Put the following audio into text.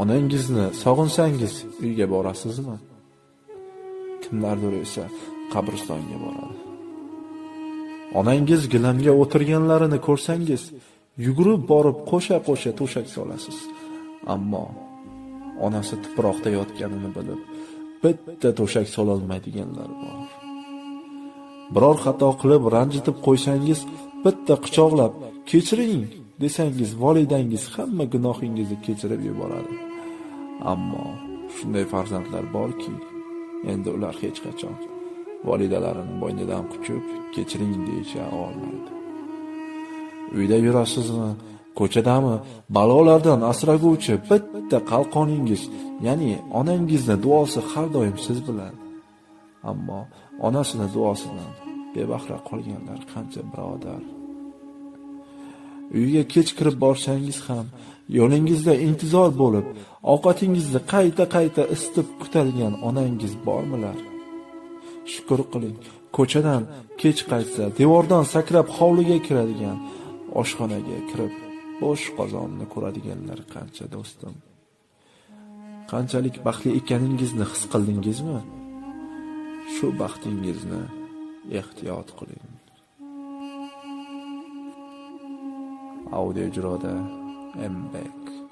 Onangizni sog'insangiz uyga borasizmi? Kimlardir esa qabristonga boradi. Onangiz gilamga o'tirganlarini ko'rsangiz, yugurib borib qo'sha-qo'sha to'shak solasiz. Ammo onasi tuproqda yotganini bilib, bitta to'shak sololmaydiganlar bor. Biror xato qilib ranjitib qo'ysangiz, bitta quchoqlab kechiring desangiz, validangiz hamma gunohingizni kechirib yuboradi. Ammo shunday farzandlar borki, endi ular hech qachon validalarining bo'ynidan quchib, kechiring deyish olmaydi. Uyda yurasizmi, ko'chadami, balolardan asraguvchi bitta qalqoningiz, ya'ni onangizning duosi har doim siz bilan. Ammo onasining duosidan bebahra qolganlar qancha birodar. Uyga kech kirib borsangiz ham, yo'lingizda intizor bo'lib, ovqatingizni qayta-qayta isitib kutadigan onangiz bormilar? Shukr qiling, ko'chadan kech qaytsa, devordan sakrab hovliga kiradigan, oshxonaga kirib, bo'sh qozonni ko'radiganlar qancha do'stim. Qanchalik baxtli ekaningizni his qildingizmi? Shu baxtingizni ehtiyot qiling. Audio ijroda Mbek.